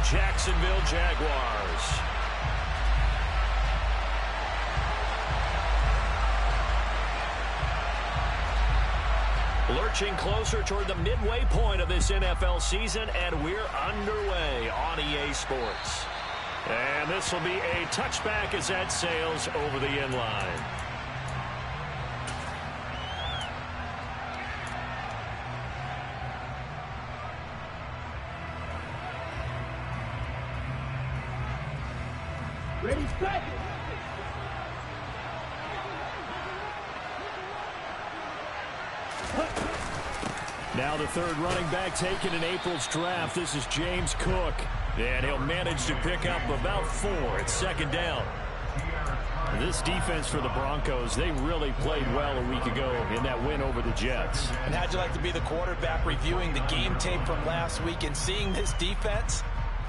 Jacksonville Jaguars. Lurching closer toward the midway point of this NFL season, and we're underway on EA Sports. And this will be a touchback as that sails over the end line. Ready, set. Now the third running back taken in April's draft. This is James Cook. And he'll manage to pick up about 4 at second down. This defense for the Broncos, they really played well a week ago in that win over the Jets. And how'd you like to be the quarterback reviewing the game tape from last week and seeing this defense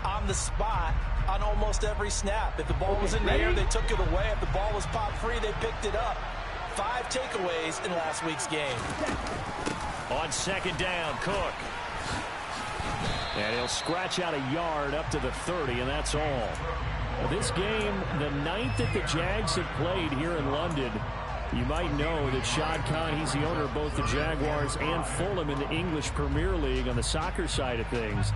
on the spot on almost every snap? If the ball was in the air, they took it away. If the ball was popped free, they picked it up. 5 takeaways in last week's game. On second down, Cook. And he'll scratch out a yard up to the 30, and that's all. Well, this game, the 9th that the Jags have played here in London. You might know that Shad Khan, he's the owner of both the Jaguars and Fulham in the English Premier League on the soccer side of things.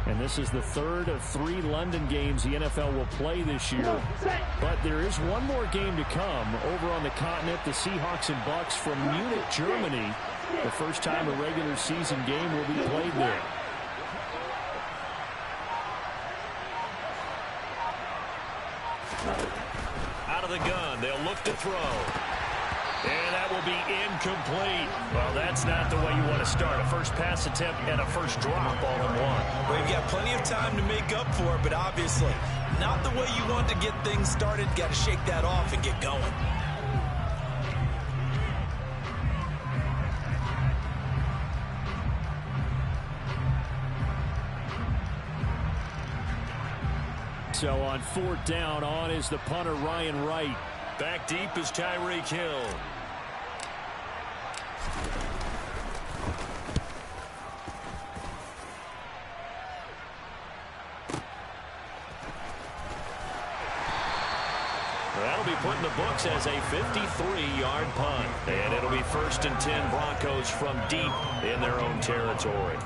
And this is the 3rd of 3 London games the NFL will play this year. But there is one more game to come over on the continent. The Seahawks and Bucks from Munich, Germany. The first time a regular season game will be played there. Out of the gun, they'll look to throw. And that will be incomplete. Well, that's not the way you want to start. A first pass attempt and a first drop all in one. Well, you've got plenty of time to make up for it, but obviously not the way you want to get things started. Got to shake that off and get going. So on 4th down, on is the punter Ryan Wright. Back deep is Tyreek Hill. That'll be put in the books as a 53-yard punt. And it'll be 1st and 10 Broncos from deep in their own territory.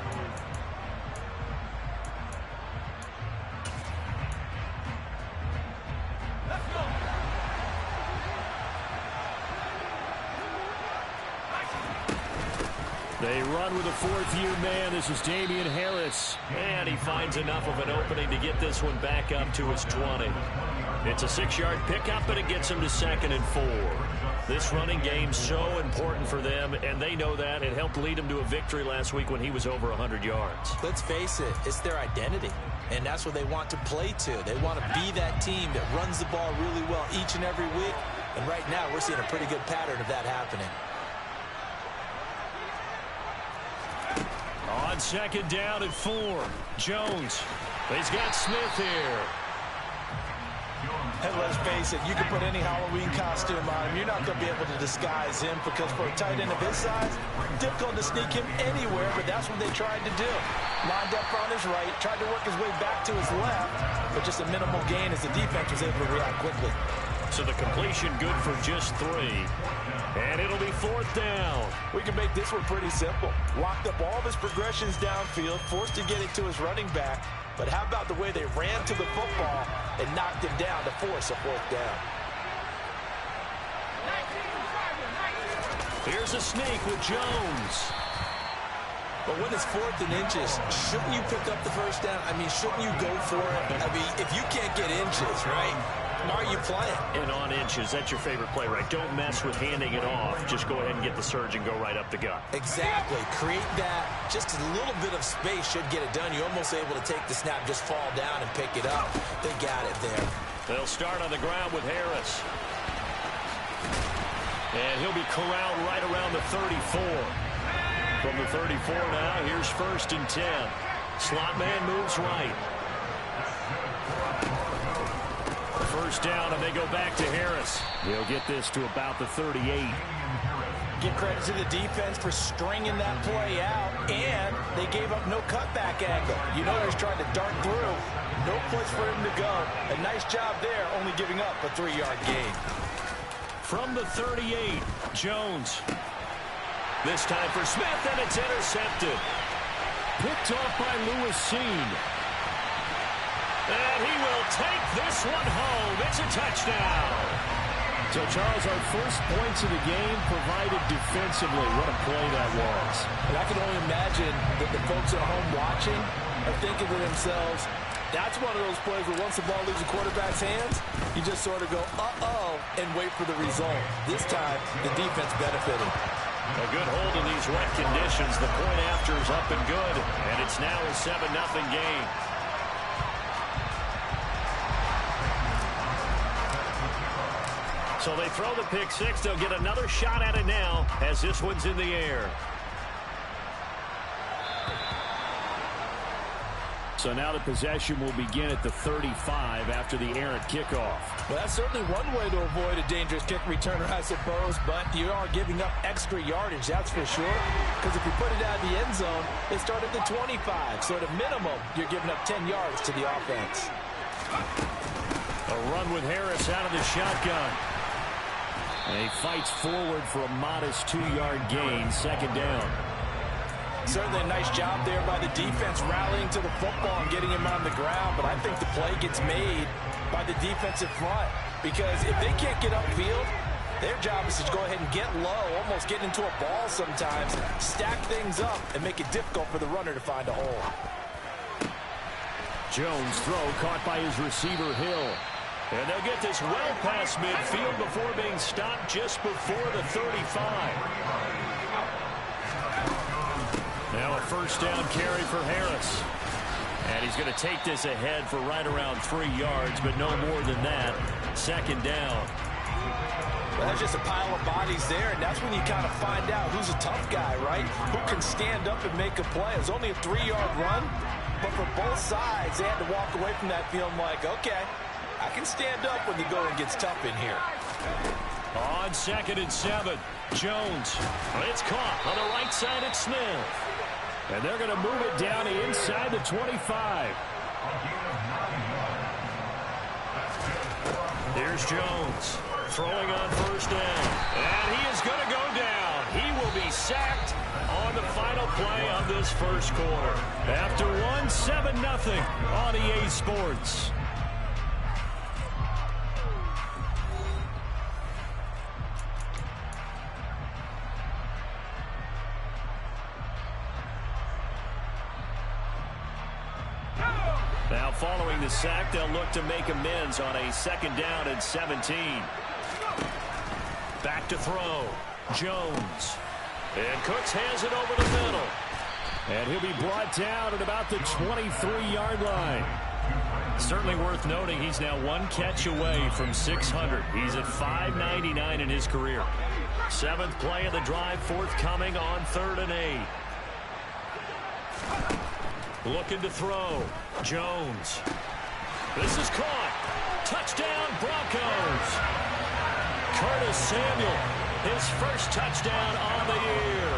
They run with a 4th-year man. This is Damian Harris. And he finds enough of an opening to get this one back up to his 20. It's a 6-yard pickup, and it gets him to 2nd and 4. This running game so important for them, and they know that. It helped lead them to a victory last week when he was over 100 yards. Let's face it, it's their identity, and that's what they want to play to. They want to be that team that runs the ball really well each and every week, and right now we're seeing a pretty good pattern of that happening. On 2nd down and 4, Jones. He's got Smith here. And let's face it, you can put any Halloween costume on him. You're not going to be able to disguise him because for a tight end of his size, difficult to sneak him anywhere, but that's what they tried to do. Lined up on his right, tried to work his way back to his left, but just a minimal gain as the defense was able to react quickly. So the completion good for just 3. And it'll be 4th down. We can make this one pretty simple. Locked up all of his progressions downfield, forced to get it to his running back. But how about the way they ran to the football and knocked him down to force a 4th down? Here's a sneak with Jones. But when it's 4th and inches, shouldn't you pick up the first down? I mean, shouldn't you go for it? I mean, if you can't get inches, right, why are you playing? And on inches, that's your favorite play, right? Don't mess with handing it off. Just go ahead and get the surge and go right up the gut. Exactly. Create that. Just a little bit of space should get it done. You're almost able to take the snap, just fall down and pick it up. They got it there. They'll start on the ground with Harris. And he'll be corralled right around the 34. From the 34 now, here's 1st and 10. Slot man moves right. First down, and they go back to Harris. He'll get this to about the 38. Give credit to the defense for stringing that play out, and they gave up no cutback angle. You know they're trying to dart through. No place for him to go. A nice job there, only giving up a 3-yard gain. From the 38, Jones. This time for Smith, and it's intercepted. Picked off by Lewis Seen. And he will take this one home. It's a touchdown. So, Charles, our first points of the game provided defensively. What a play that was. And I can only imagine that the folks at home watching are thinking to themselves, that's one of those plays where once the ball leaves the quarterback's hands, you just sort of go, uh-oh, and wait for the result. This time, the defense benefited. A good hold in these wet conditions. The point after is up and good, and it's now a 7-0 game. So they throw the pick six. They'll get another shot at it now as this one's in the air. So now the possession will begin at the 35 after the errant kickoff. Well, that's certainly one way to avoid a dangerous kick returner, I suppose, but you are giving up extra yardage, that's for sure. Because if you put it out of the end zone, they start at the 25. So at a minimum, you're giving up 10 yards to the offense. A run with Harris out of the shotgun. And he fights forward for a modest 2-yard gain, second down. Certainly a nice job there by the defense rallying to the football and getting him on the ground, but I think the play gets made by the defensive front because if they can't get upfield, their job is to go ahead and get low, almost get into a ball sometimes, stack things up, and make it difficult for the runner to find a hole. Jones' throw caught by his receiver, Hill. And they'll get this well past midfield before being stopped just before the 35. Now a first down carry for Harris. And he's going to take this ahead for right around 3 yards, but no more than that. Second down. Well, there's just a pile of bodies there, and that's when you kind of find out who's a tough guy, right? Who can stand up and make a play. It was only a 3-yard run, but for both sides, they had to walk away from that feeling like, okay, I can stand up when the going gets tough in here. On 2nd and 7, Jones. It's caught on the right side at Smith. And they're going to move it down inside the 25. Here's Jones throwing on first down. And he is going to go down. He will be sacked on the final play of this first quarter. After 7-0 on EA Sports. Now following the sack, they'll look to make amends on a 2nd down and 17. Back to throw. Jones. And Cooks has it over the middle. And he'll be brought down at about the 23-yard line. Certainly worth noting he's now one catch away from 600. He's at 599 in his career. 7th play of the drive forthcoming on 3rd and 8. Looking to throw. Jones. This is caught. Touchdown, Broncos. Curtis Samuel, his first touchdown on the year.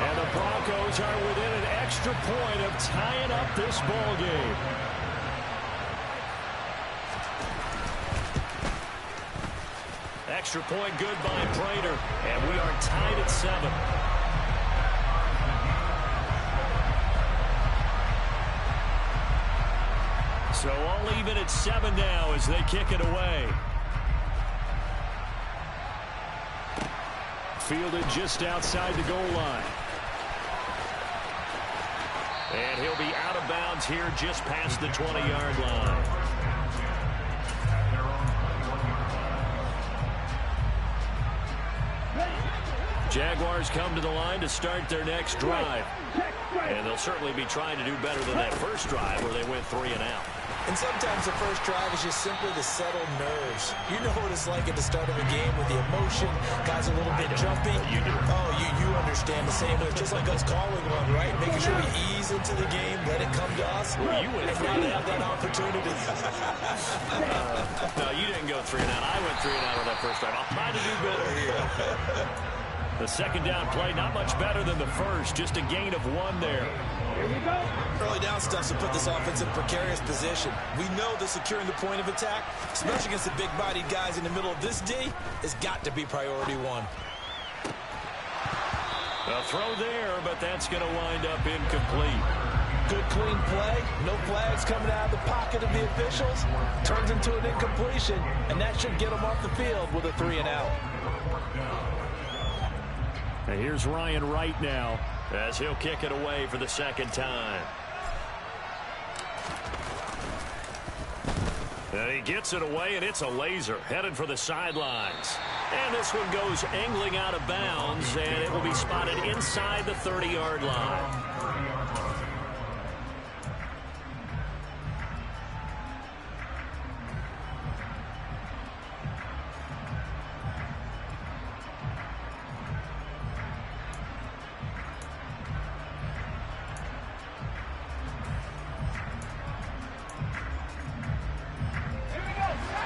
And the Broncos are within an extra point of tying up this ball game. Extra point good by Prater. And we are tied at 7. So all even at 7 now as they kick it away. Fielded just outside the goal line. And he'll be out of bounds here just past the 20-yard line. Jaguars come to the line to start their next drive. And they'll certainly be trying to do better than that first drive where they went 3 and out. And sometimes the first drive is just simply to settle nerves. You know what it's like at the start of a game with the emotion, guys a little bit jumping. You do. Oh, you understand the same way. Just like us calling one, right? Making sure we ease into the game, let it come to us. Well, you went and now they have that opportunity. No, you didn't go 3 and out. I went 3 and out on that first drive. I'll try to do better here. The second down play, not much better than the first, just a gain of 1 there. Early down stuff to put this offense in a precarious position. We know that securing the point of attack, especially against the big-bodied guys in the middle of this D, has got to be priority 1. A throw there, but that's going to wind up incomplete. Good, clean play. No flags coming out of the pocket of the officials. Turns into an incompletion, and that should get them off the field with a 3-and-out. And here's Ryan Wright now as he'll kick it away for the second time. And he gets it away, and it's a laser headed for the sidelines. And this one goes angling out of bounds, and it will be spotted inside the 30-yard line.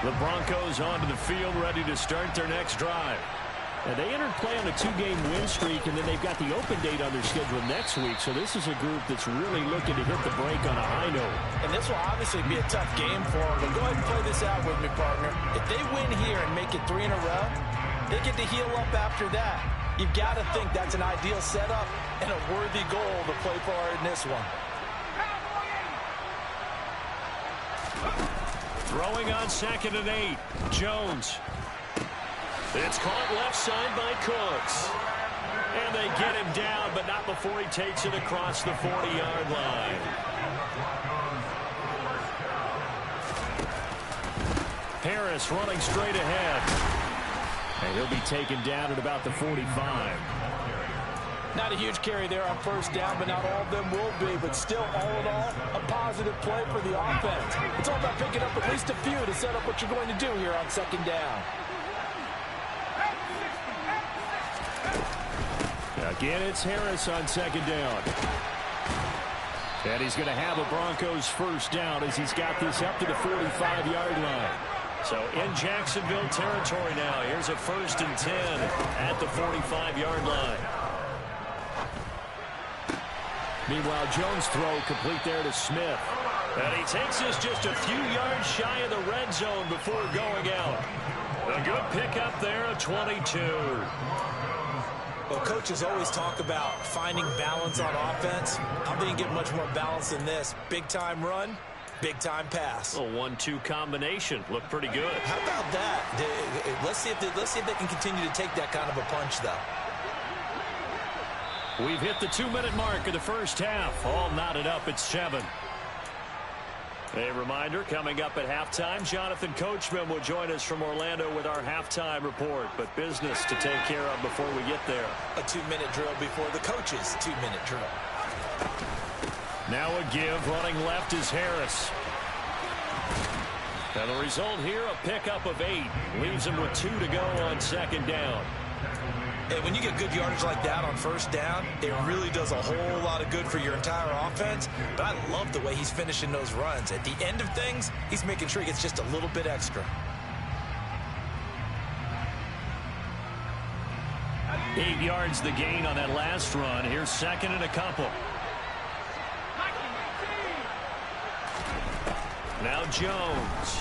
The Broncos onto the field, ready to start their next drive. And they entered play on a 2-game win streak, and then they've got the open date on their schedule next week. So this is a group that's really looking to hit the break on a high note. And this will obviously be a tough game for them. But go ahead and play this out with me, partner. If they win here and make it 3 in a row, they get to heal up after that. You've got to think that's an ideal setup and a worthy goal to play for in this one. Throwing on 2nd and 8. Jones. It's caught left side by Cooks. And they get him down, but not before he takes it across the 40-yard line. Harris running straight ahead. And he'll be taken down at about the 45. Not a huge carry there on first down, but not all of them will be. But still, all in all, a positive play for the offense. It's all about picking up at least a few to set up what you're going to do here on 2nd down. Again, it's Harris on 2nd down. And he's going to have a Broncos first down as he's got this up to the 45-yard line. So in Jacksonville territory now. Here's a 1st and 10 at the 45-yard line. Meanwhile, Jones' throw complete there to Smith. And he takes this just a few yards shy of the red zone before going out. A good pickup there of 22. Well, coaches always talk about finding balance on offense. I don't think you get much more balance than this. Big-time run, big-time pass. A 1-2 combination. Looked pretty good. How about that? Let's see if they can continue to take that kind of a punch, though. We've hit the 2-minute mark of the first half. All knotted up at 7. A reminder, coming up at halftime, Jonathan Coachman will join us from Orlando with our halftime report. But business to take care of before we get there. A 2-minute drill before the coach's 2-minute drill. Now a give. Running left is Harris. And the result here, a pickup of 8. Leaves him with 2 to go on 2nd down. And when you get good yardage like that on first down, it really does a whole lot of good for your entire offense. But I love the way he's finishing those runs. At the end of things, he's making sure he gets just a little bit extra. 8 yards the gain on that last run. Here's 2nd and a couple. Now Jones.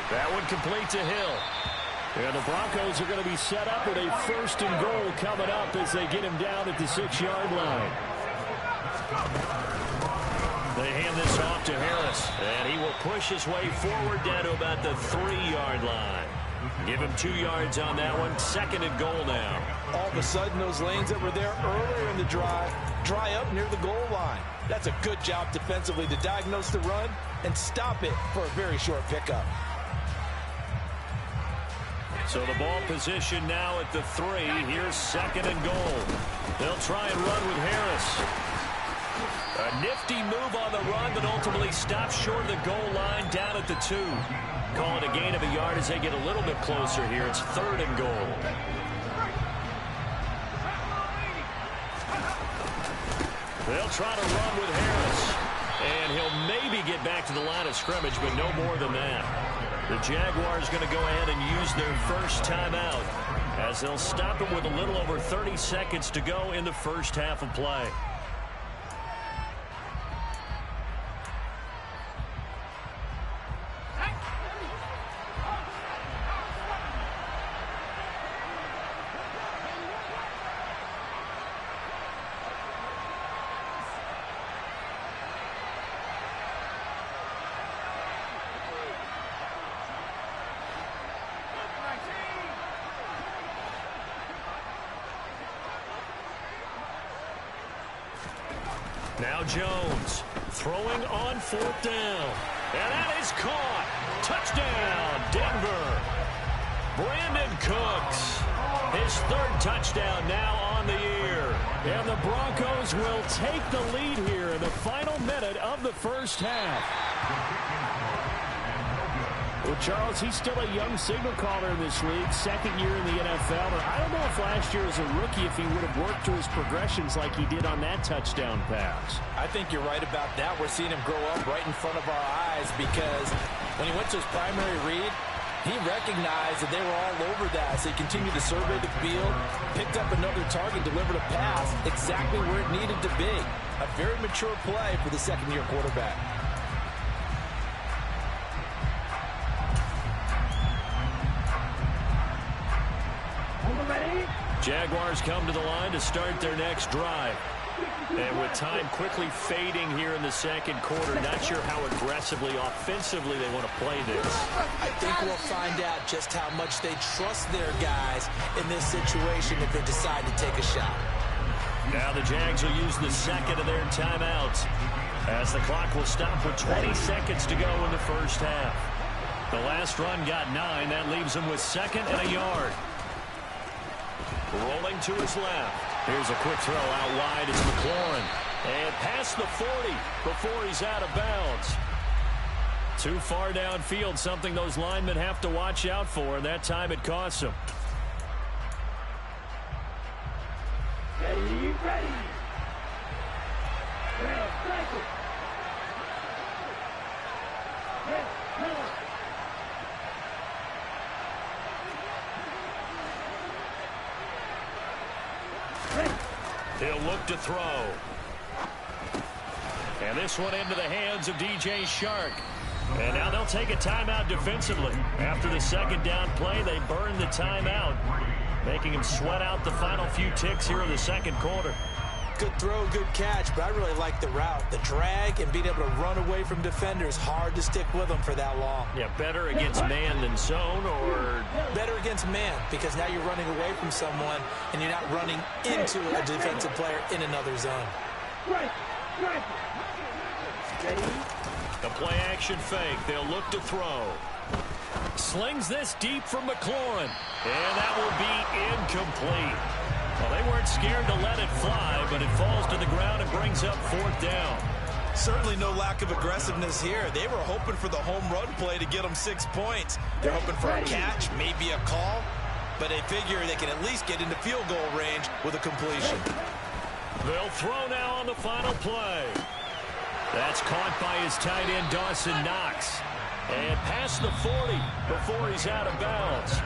That one complete to Hill. And the Broncos are going to be set up with a 1st and goal coming up as they get him down at the 6-yard line. They hand this off to Harris, and he will push his way forward down to about the 3-yard line. Give him 2 yards on that one. 2nd and goal now. All of a sudden, those lanes that were there earlier in the drive dry up near the goal line. That's a good job defensively to diagnose the run and stop it for a very short pickup. So the ball position now at the 3. Here's 2nd and goal. They'll try and run with Harris. A nifty move on the run, but ultimately stops short of the goal line down at the 2. Call it a gain of a yard as they get a little bit closer here. It's 3rd and goal. They'll try to run with Harris. And he'll maybe get back to the line of scrimmage, but no more than that. The Jaguars going to go ahead and use their first timeout as they'll stop it with a little over 30 seconds to go in the first half of play. Now Jones throwing on 4th down. And that is caught. Touchdown, Denver. Brandon Cooks, his 3rd touchdown now on the year. And the Broncos will take the lead here in the final minute of the first half. Well, Charles, he's still a young signal caller in this league, 2nd year in the NFL. But I don't know if last year as a rookie if he would have worked to his progressions like he did on that touchdown pass. I think you're right about that. We're seeing him grow up right in front of our eyes because when he went to his primary read, he recognized that they were all over that. So he continued to survey the field, picked up another target, delivered a pass exactly where it needed to be. A very mature play for the 2nd-year quarterback. Jaguars come to the line to start their next drive. And with time quickly fading here in the 2nd quarter, not sure how aggressively, offensively they want to play this. I think we'll find out just how much they trust their guys in this situation if they decide to take a shot. Now the Jags will use the 2nd of their timeouts as the clock will stop with 20 seconds to go in the first half. The last run got 9. That leaves them with 2nd and a yard. Rolling to his left. Here's a quick throw out wide. It's McLaurin. And past the 40 before he's out of bounds. Too far downfield, something those linemen have to watch out for, and that time it costs them. Ready. He'll look to throw. And this one into the hands of DJ Shark. And now they'll take a timeout defensively. After the 2nd down play, they burn the timeout, making him sweat out the final few ticks here in the 2nd quarter. Good throw, good catch, but I really like the route. The drag and being able to run away from defenders, hard to stick with them for that long. Yeah, better against man than zone, or better against man, because now you're running away from someone and you're not running into a defensive player in another zone. The play action fake. They'll look to throw. Slings this deep from McLaurin. And that will be incomplete. Well, they weren't scared to let it fly, but it falls to the ground and brings up 4th down. Certainly no lack of aggressiveness here. They were hoping for the home run play to get them 6 points. They're hoping for a catch, maybe a call, but they figure they can at least get into field goal range with a completion. They'll throw now on the final play. That's caught by his tight end, Dawson Knox. And past the 40 before he's out of bounds.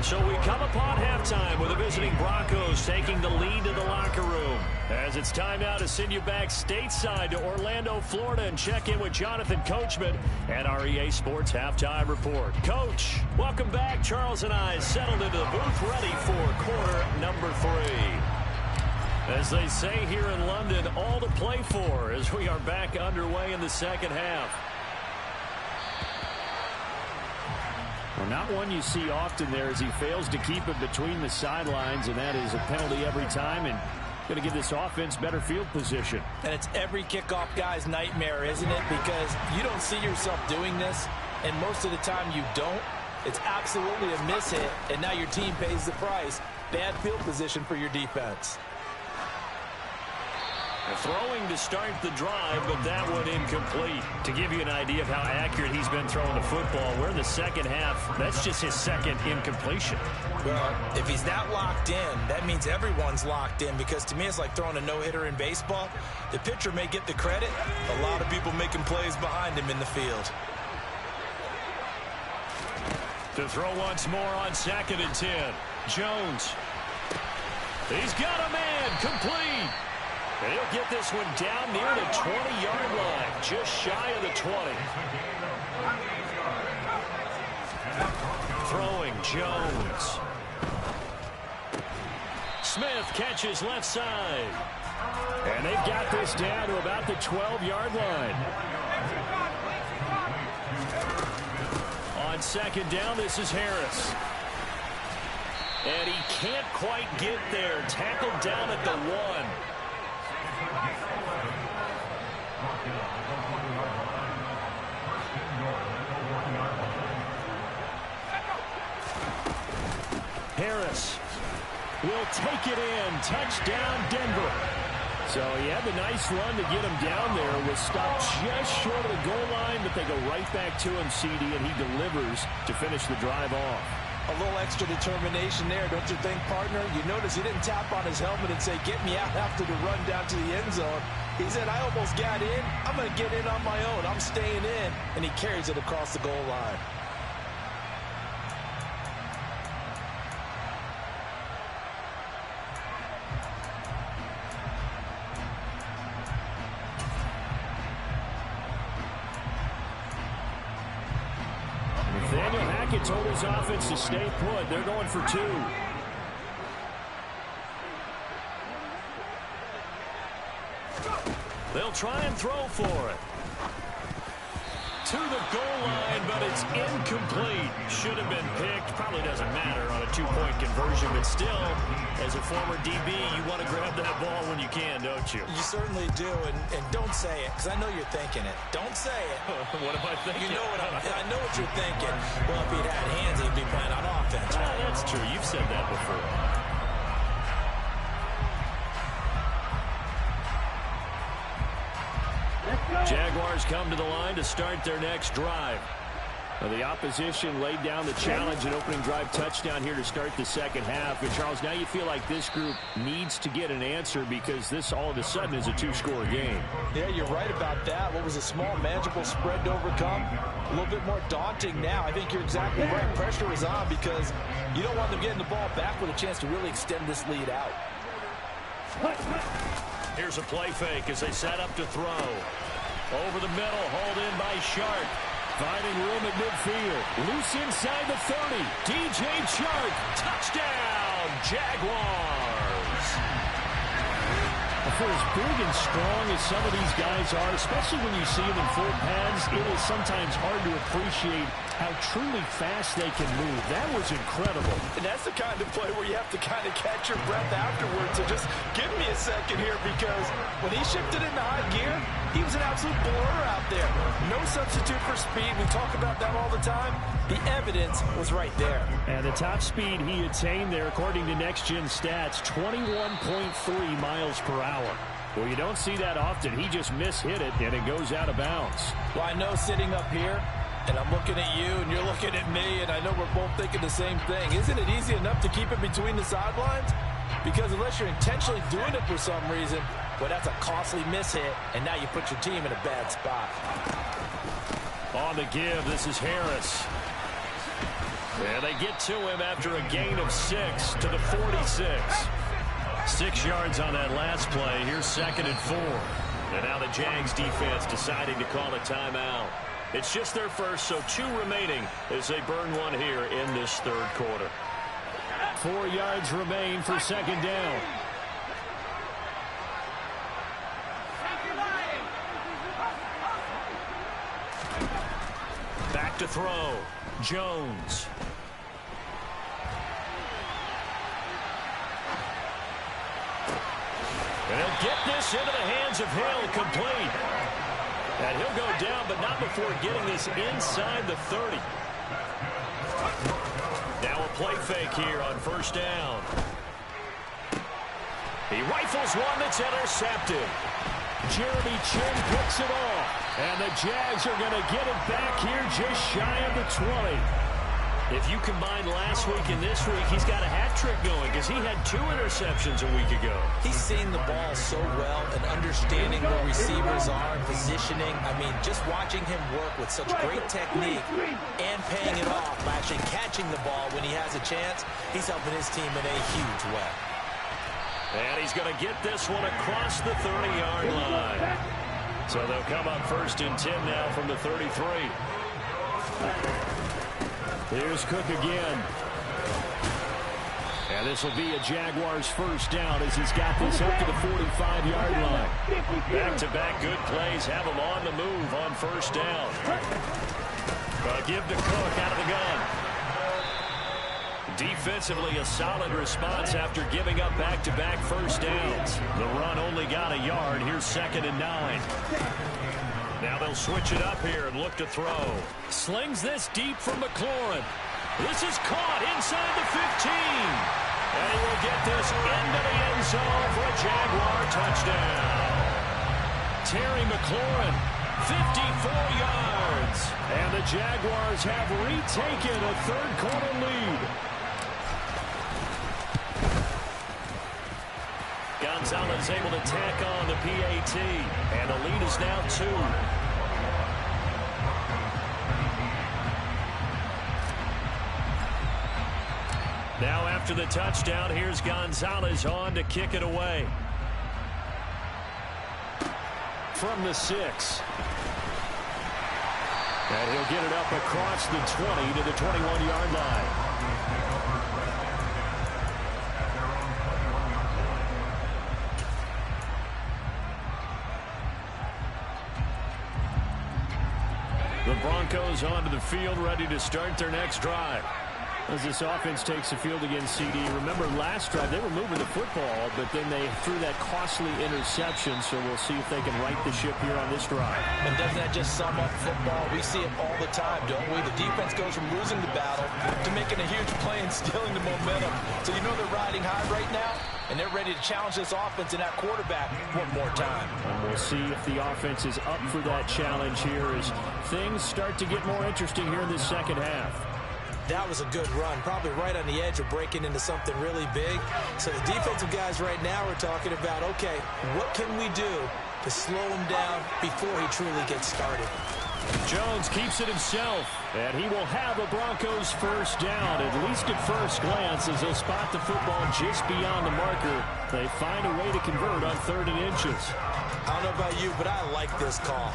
So we come upon halftime with the visiting Broncos taking the lead to the locker room. As it's time now to send you back stateside to Orlando, Florida, and check in with Jonathan Coachman at our EA Sports Halftime Report. Coach, welcome back. Charles and I settled into the booth ready for quarter number 3. As they say here in London, all to play for as we are back underway in the 2nd half. Well, not one you see often there as he fails to keep it between the sidelines, and that is a penalty every time and going to give this offense better field position. And it's every kickoff guy's nightmare, isn't it? Because you don't see yourself doing this, and most of the time you don't. It's absolutely a miss hit, and now your team pays the price. Bad field position for your defense. Throwing to start the drive, but that one incomplete. To give you an idea of how accurate he's been throwing the football, we're in the 2nd half. That's just his 2nd incompletion. Well, if he's that locked in, that means everyone's locked in, because to me it's like throwing a no-hitter in baseball. The pitcher may get the credit. A lot of people making plays behind him in the field. To throw once more on 2nd and 10. Jones. He's got a man. Complete. And he'll get this one down near the 20-yard line. Just shy of the 20. Throwing Jones. Smith catches left side. And they've got this down to about the 12-yard line. On 2nd down, this is Harris. And he can't quite get there. Tackled down at the 1. Harris will take it in. Touchdown, Denver. So he had the nice run to get him down there. Was stopped just short of the goal line, but they go right back to him, CD, and he delivers to finish the drive off. A little extra determination there, don't you think, partner? You notice he didn't tap on his helmet and say, get me out after the run down to the end zone. He said, I almost got in. I'm going to get in on my own. I'm staying in. And he carries it across the goal line. Told his offense to stay put. They're going for 2. They'll try and throw for it. To the goal line, but it's incomplete. Should have been picked. Probably doesn't matter on a 2-point conversion, but still, as a former DB, you want to grab that ball when you can, don't you? You certainly do, and don't say it, because I know you're thinking it. Don't say it. What am I thinking? You know what I know what you're thinking. Well, if he'd had hands, he'd be playing on offense. Right? That's true. You've said that before. Jaguars come to the line to start their next drive. Well, the opposition laid down the challenge and opening drive touchdown here to start the second half. And, Charles, now you feel like this group needs to get an answer because this all of a sudden is a 2-score game. Yeah, you're right about that. What was a small, manageable spread to overcome? A little bit more daunting now. I think you're exactly right. Pressure was on because you don't want them getting the ball back with a chance to really extend this lead out. Here's a play fake as they set up to throw. Over the middle, hauled in by Shark. Finding room at midfield. Loose inside the 30. DJ Shark. Touchdown, Jaguars. For as big and strong as some of these guys are, especially when you see them in full pads, it is sometimes hard to appreciate how truly fast they can move. That was incredible. And that's the kind of play where you have to kind of catch your breath afterwards. So just give me a second here, because when he shifted into high gear, he was an absolute blur out there. No substitute for speed. We talk about that all the time. The evidence was right there. And the top speed he attained there, according to Next Gen Stats, 21.3 miles per hour. Well, you don't see that often. He just mishit it, and it goes out of bounds. Well, I know sitting up here, and I'm looking at you, and you're looking at me, and I know we're both thinking the same thing. Isn't it easy enough to keep it between the sidelines? Because unless you're intentionally doing it for some reason, well, that's a costly mishit, and now you put your team in a bad spot. On the give, this is Harris. And they get to him after a gain of 6 to the 46. 6 yards on that last play. Here's 2nd and 4. And now the Jags defense deciding to call a timeout. It's just their first, so 2 remaining as they burn one here in this third quarter. 4 yards remain for 2nd down. Back to throw. Jones. And he'll get this into the hands of Hill, complete. And he'll go down, but not before getting this inside the 30. Now a play fake here on 1st down. He rifles one that's intercepted. Jeremy Chin picks it off. And the Jags are going to get it back here just shy of the 20. If you combine last week and this week, he's got a hat trick going because he had 2 interceptions a week ago. He's seeing the ball so well and understanding where receivers are and positioning. I mean, just watching him work with such great technique and paying it off by actually catching the ball when he has a chance, he's helping his team in a huge way. And he's going to get this one across the 30-yard line. So they'll come up 1st and 10 now from the 33. Here's Cook again. And this will be a Jaguars first down as he's got this up to the 45-yard line. Back-to-back good plays have him on the move on 1st down. Give to Cook out of the gun. Defensively, a solid response after giving up back-to-back first downs. The run only got a yard. Here's 2nd and 9. Now they'll switch it up here and look to throw. Slings this deep from McLaurin. This is caught inside the 15. And he will get this into the end zone for a Jaguar touchdown. Terry McLaurin, 54 yards. And the Jaguars have retaken a third-quarter lead. Gonzalez able to tack on the PAT, and the lead is now 2. Now after the touchdown, here's Gonzalez on to kick it away. From the 6. And he'll get it up across the 20 to the 21-yard line. The Broncos onto the field, ready to start their next drive. As this offense takes the field against CD, remember last drive they were moving the football, but then they threw that costly interception, so we'll see if they can right the ship here on this drive. And doesn't that just sum up football? We see it all the time, don't we? The defense goes from losing the battle to making a huge play and stealing the momentum. So you know they're riding high right now, and they're ready to challenge this offense and that quarterback one more time. And we'll see if the offense is up for that challenge here as things start to get more interesting here in this second half. That was a good run, probably right on the edge of breaking into something really big. So the defensive guys right now are talking about, okay, what can we do to slow him down before he truly gets started? Jones keeps it himself, and he will have a Broncos first down, at least at first glance, as they'll spot the football just beyond the marker. They find a way to convert on 3rd and inches. I don't know about you, but I like this call.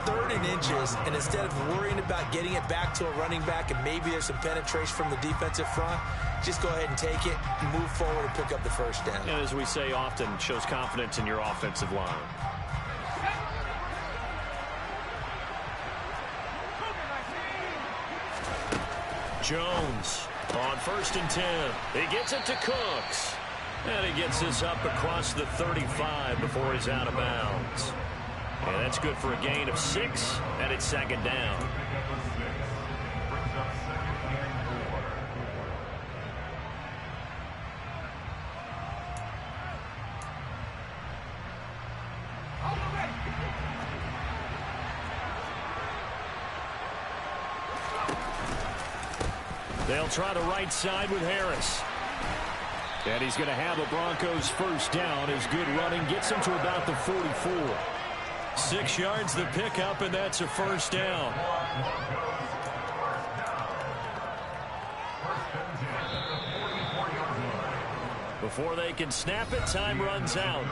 3rd and inches, and instead of worrying about getting it back to a running back and maybe there's some penetration from the defensive front, just go ahead and take it, move forward, and pick up the first down. and as we say often, shows confidence in your offensive line. Jones on 1st and 10. He gets it to Cooks. And he gets this up across the 35 before he's out of bounds. And that's good for a gain of 6, and it's 2nd down. They'll try the right side with Harris. And he's going to have a Broncos first down. His good running gets him to about the 44. 6 yards the pickup, and that's a first down. Before they can snap it, time runs out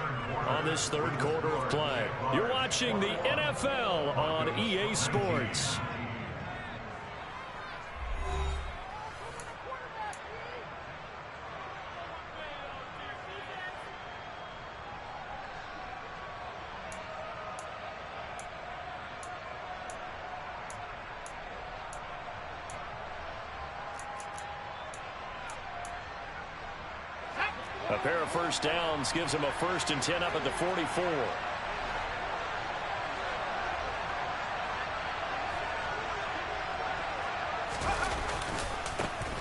on this 3rd quarter of play. You're watching the NFL on EA Sports. A pair of first downs gives them a 1st and 10 up at the 44.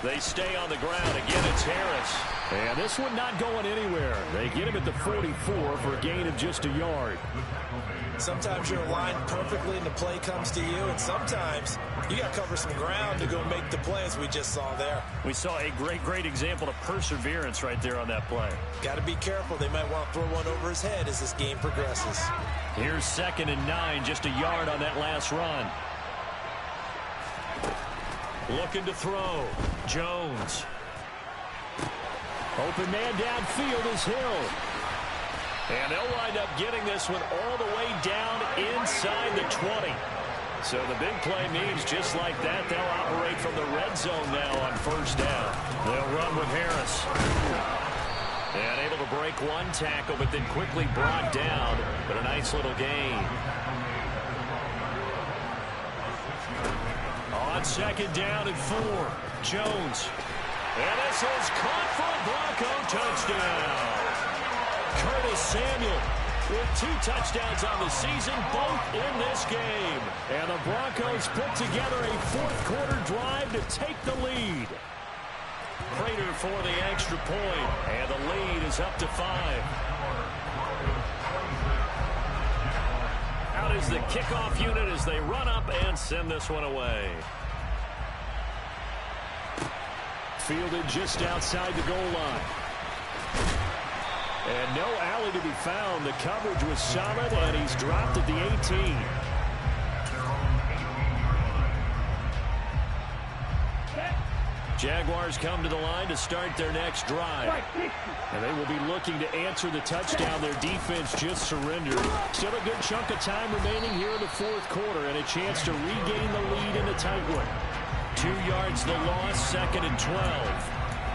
They stay on the ground. Again, it's Harris. And this one not going anywhere. They get him at the 44 for a gain of just a yard. Sometimes you're aligned perfectly and the play comes to you, and sometimes you got to cover some ground to go make the play, as we just saw there. We saw a great example of perseverance right there on that play. Got to be careful. They might want to throw one over his head as this game progresses. Here's 2nd and 9, just a yard on that last run. Looking to throw. Jones. Open man downfield is Hill. And they'll wind up getting this one all the way down inside the 20. So the big play means just like that, they'll operate from the red zone now on 1st down. They'll run with Harris. And able to break one tackle, but then quickly brought down. But a nice little gain. On 2nd down and 4. Jones. And this is caught for a Bronco touchdown. Curtis Samuel with 2 touchdowns on the season, both in this game. And the Broncos put together a 4th quarter drive to take the lead. Prater for the extra point, and the lead is up to 5. Out is the kickoff unit as they run up and send this one away. Fielded just outside the goal line. And no alley to be found. The coverage was solid, and he's dropped at the 18. Jaguars come to the line to start their next drive. And they will be looking to answer the touchdown their defense just surrendered. Still a good chunk of time remaining here in the 4th quarter, and a chance to regain the lead in a tight one. 2 yards the loss, 2nd and 12.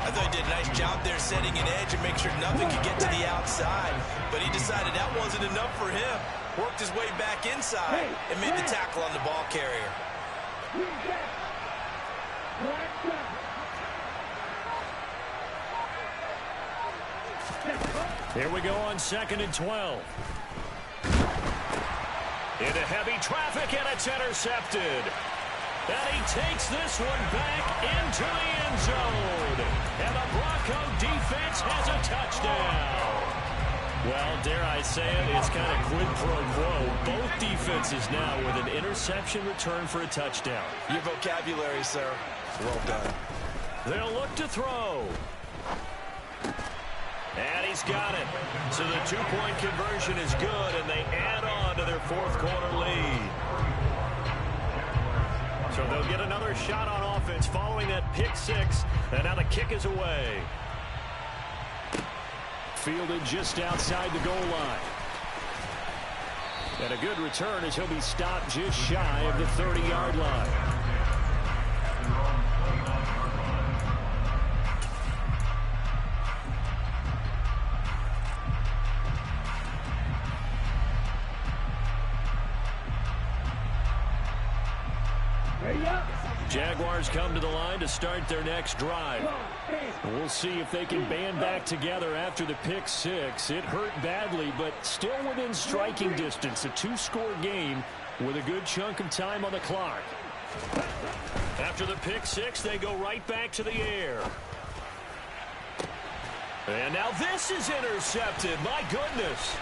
I thought he did a nice job there setting an edge and make sure nothing could get to the outside. But he decided that wasn't enough for him. Worked his way back inside and made the tackle on the ball carrier. Here we go on 2nd and 12. Into heavy traffic, and it's intercepted. And he takes this one back into the end zone. And the Bronco defense has a touchdown. Well, dare I say it, it's kind of quid pro quo. Both defenses now with an interception return for a touchdown. Your vocabulary, sir. Well done. They'll look to throw. And he's got it. So the 2-point conversion is good, and they add on to their 4th quarter lead. So they'll get another shot on offense following that pick 6, and now the kick is away. Fielded just outside the goal line. And a good return as he'll be stopped just shy of the 30-yard line. Jaguars come to the line to start their next drive. We'll see if they can band back together after the pick 6. It hurt badly, but still within striking distance. A 2-score game with a good chunk of time on the clock. After the pick 6, they go right back to the air. And now this is intercepted. My goodness.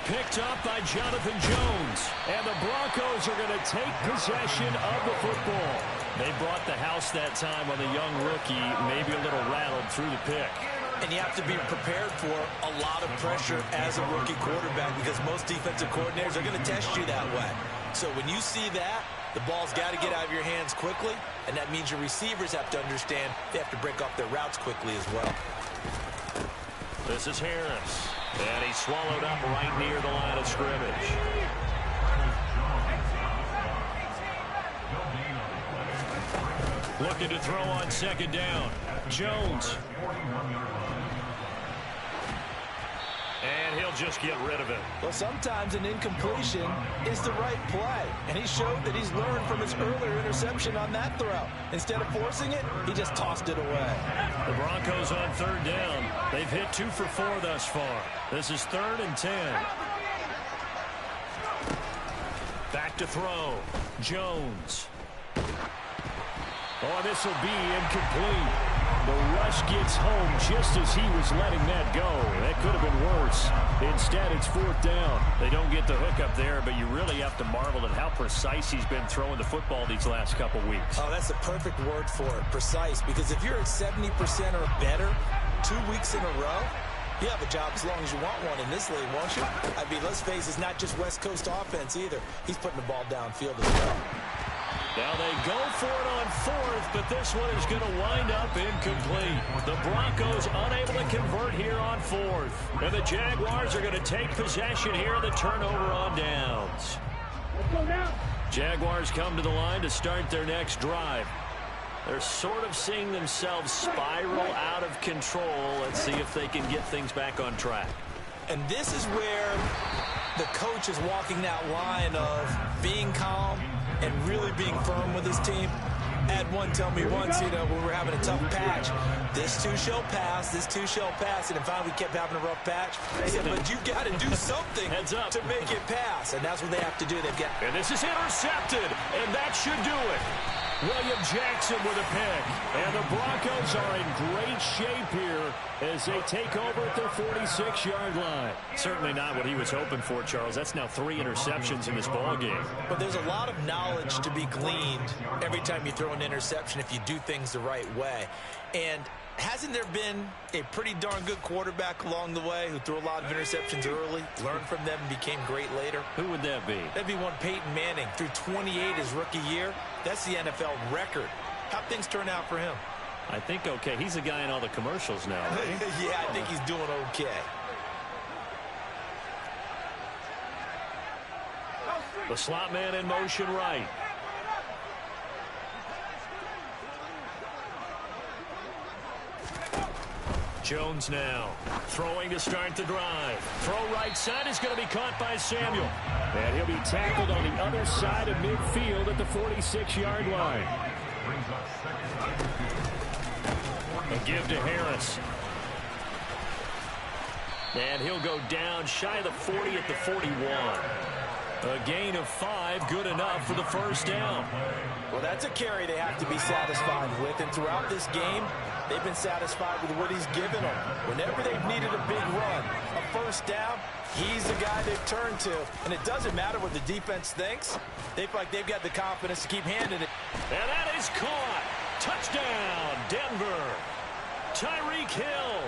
Picked up by Jonathan Jones. And the Broncos are going to take possession of the football. They brought the house that time on the young rookie, maybe a little rattled through the pick. And you have to be prepared for a lot of pressure as a rookie quarterback because most defensive coordinators are going to test you that way. So when you see that, the ball's got to get out of your hands quickly, and that means your receivers have to understand they have to break off their routes quickly as well. This is Harris. And he's swallowed up right near the line of scrimmage. Looking to throw on 2nd down. Jones. And he'll just get rid of it. Well, sometimes an incompletion is the right play. And he showed that he's learned from his earlier interception on that throw. Instead of forcing it, he just tossed it away. The Broncos on 3rd down. They've hit 2 for 4 thus far. This is 3rd and 10. Back to throw. Jones. Oh, this will be incomplete. The rush gets home just as he was letting that go. That could have been worse. Instead, it's 4th down. They don't get the hook up there, but you really have to marvel at how precise he's been throwing the football these last couple weeks. Oh, that's the perfect word for it, precise. Because if you're at 70% or better 2 weeks in a row, you have a job as long as you want one in this league, won't you? I mean, let's face it, it's not just West Coast offense either. He's putting the ball downfield as well. Now they go for it on 4th, but this one is going to wind up incomplete. The Broncos unable to convert here on 4th. And the Jaguars are going to take possession here, the turnover on downs. Jaguars come to the line to start their next drive. They're sort of seeing themselves spiral out of control. Let's see if they can get things back on track. And this is where the coach is walking that line of being calm and really being firm with his team. Had one tell me once, when we were having a tough patch, this too shall pass, this too shall pass. And then finally we kept having a rough patch. He said, but you got to do something to make it pass. And that's what they have to do. And this is intercepted, and that should do it. William Jackson with a pick. And the Broncos are in great shape here as they take over at their 46-yard line. Certainly not what he was hoping for, Charles. That's now 3 interceptions in this ballgame. But there's a lot of knowledge to be gleaned every time you throw an interception if you do things the right way. And hasn't there been a pretty darn good quarterback along the way who threw a lot of interceptions early, learned from them, and became great later? Who would that be? That'd be one Peyton Manning. Threw 28 his rookie year. That's the NFL record. How'd things turn out for him? I think okay. He's a guy in all the commercials now, right? Yeah, I think he's doing okay. The slot man in motion right. Jones now throwing to start the drive. Throw right side is going to be caught by Samuel. And he'll be tackled on the other side of midfield at the 46-yard line. A give to Harris. And he'll go down shy of the 40 at the 41. A gain of 5, good enough for the first down. Well, that's a carry they have to be satisfied with. And throughout this game, they've been satisfied with what he's given them. Whenever they've needed a big run, a first down, he's the guy they've turned to. And it doesn't matter what the defense thinks. They feel like they've got the confidence to keep handing it. And that is caught. Touchdown, Denver. Tyreek Hill,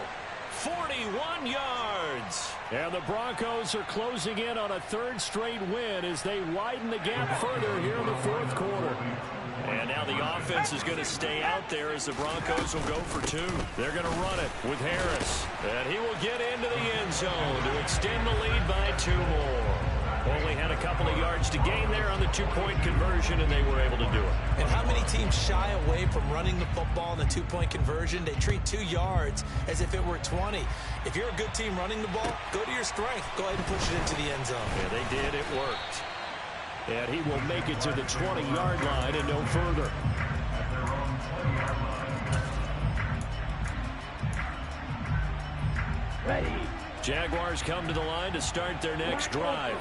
41 yards. And the Broncos are closing in on a 3rd straight win as they widen the gap further here in the 4th quarter. And now the offense is going to stay out there as the Broncos will go for 2. They're going to run it with Harris. And he will get into the end zone to extend the lead by 2 more. Only had a couple of yards to gain there on the 2-point conversion, and they were able to do it. And how many teams shy away from running the football in the 2-point conversion? They treat 2 yards as if it were 20. If you're a good team running the ball, go to your strength. Go ahead and push it into the end zone. Yeah, they did. It worked. And he will make it to the 20-yard line and no further. Ready. Jaguars come to the line to start their next drive.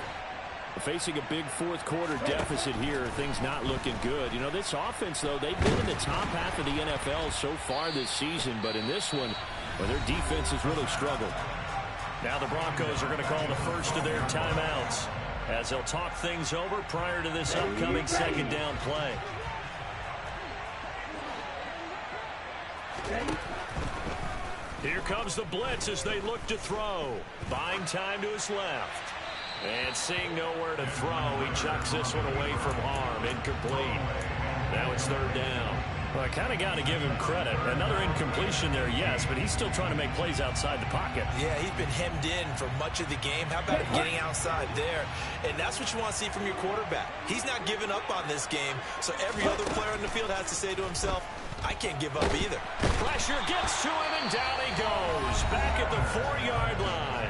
Facing a big 4th quarter deficit here, things not looking good. This offense, though, they've been in the top half of the NFL so far this season, but in this one, well, their defense has really struggled. Now the Broncos are going to call the first of their timeouts as they'll talk things over prior to this upcoming 2nd down play. Here comes the blitz as they look to throw. Buying time to his left. And seeing nowhere to throw, he chucks this one away from harm. Incomplete. Now it's 3rd down. Well, I kind of got to give him credit. Another incompletion there, yes, but he's still trying to make plays outside the pocket. Yeah, he's been hemmed in for much of the game. How about him getting outside there? And that's what you want to see from your quarterback. He's not giving up on this game, so every other player on the field has to say to himself, I can't give up either. Pressure gets to him, and down he goes. Back at the 4-yard line.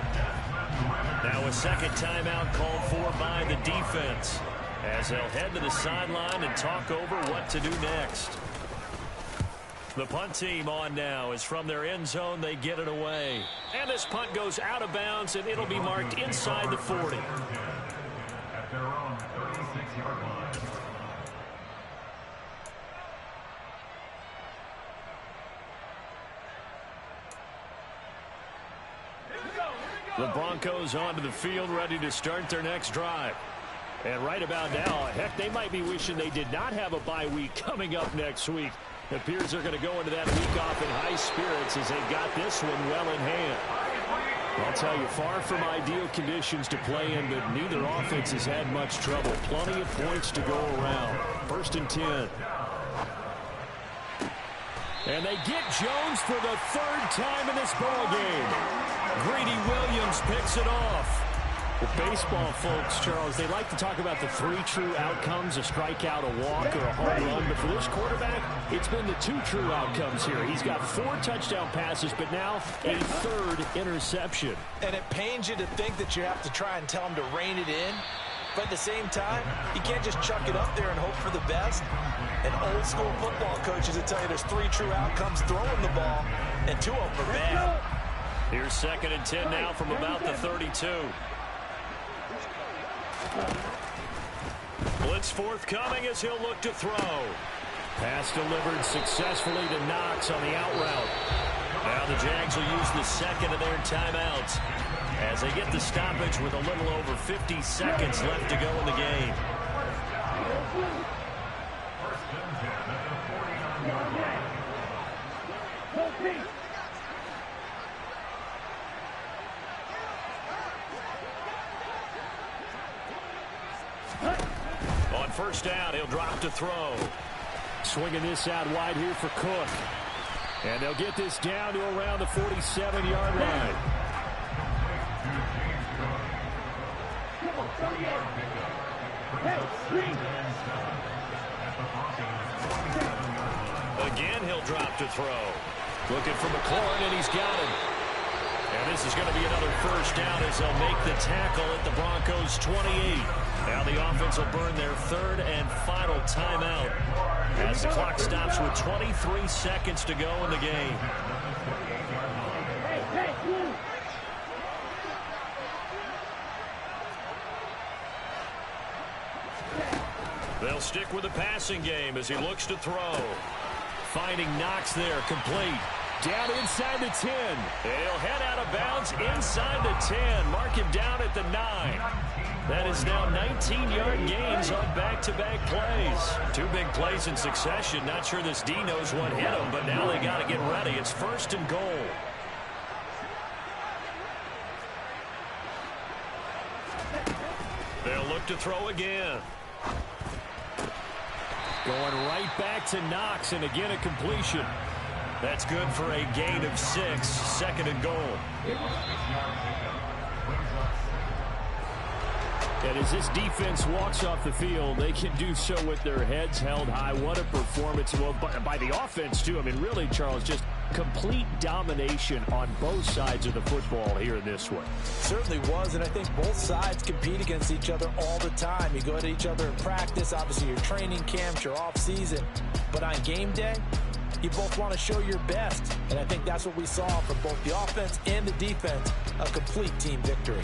Now a second timeout called for by the defense as they'll head to the sideline and talk over what to do next. The punt team on now is from their end zone. They get it away. And this punt goes out of bounds, and it'll be marked inside the 40. At their own 36-yard line. The Broncos onto the field, ready to start their next drive. And right about now, heck, they might be wishing they did not have a bye week coming up next week. It appears they're going to go into that week off in high spirits as they've got this one well in hand. I'll tell you, far from ideal conditions to play in, but neither offense has had much trouble. Plenty of points to go around. 1st and 10. And they get Jones for the 3rd time in this ball game. Greedy Williams picks it off. Well, baseball folks, Charles, they like to talk about the 3 true outcomes, a strikeout, a walk, or a home run. But for this quarterback, it's been the 2 true outcomes here. He's got 4 touchdown passes, but now a 3rd interception. And it pains you to think that you have to try and tell him to rein it in. But at the same time, you can't just chuck it up there and hope for the best. And old school football coaches will tell you there's 3 true outcomes throwing the ball, and 2 of them are bad. Here's 2nd and 10 now from about the 32. Blitz forthcoming as he'll look to throw. Pass delivered successfully to Knox on the out route. Now the Jags will use the 2nd of their timeouts as they get the stoppage with a little over 50 seconds left to go in the game. On 1st down, he'll drop to throw. Swinging this out wide here for Cook. And they'll get this down to around the 47-yard line. Again, he'll drop to throw. Looking for McLaurin, and he's got him. And this is going to be another 1st down as they'll make the tackle at the Broncos' 28. Now the offense will burn their 3rd and final timeout as the clock stops with 23 seconds to go in the game. They'll stick with the passing game as he looks to throw. Finding Knox there, complete. Down inside the 10. He'll head out of bounds inside the 10. Mark him down at the 9. That is now 19-yard gains on back-to-back plays. 2 big plays in succession. Not sure this D knows what hit him, but now they got to get ready. It's 1st and goal. They'll look to throw again. Going right back to Knox, and again a completion. That's good for a gain of 6. 2nd and goal. And as this defense walks off the field, they can do so with their heads held high. What a performance. Well, by the offense, too. I mean, really, Charles, just complete domination on both sides of the football here in this one. Certainly was, and I think both sides compete against each other all the time. You go at each other in practice, obviously your training camps, your off-season. But on game day, you both want to show your best. And I think that's what we saw from both the offense and the defense, a complete team victory.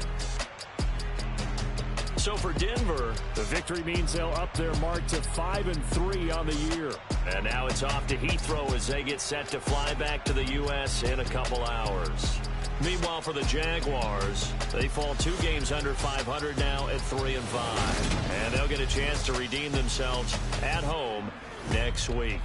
So for Denver, the victory means they'll up their mark to 5-3 on the year. And now it's off to Heathrow as they get set to fly back to the U.S. in a couple hours. Meanwhile, for the Jaguars, they fall 2 games under 500 now at 3-5. And they'll get a chance to redeem themselves at home next week.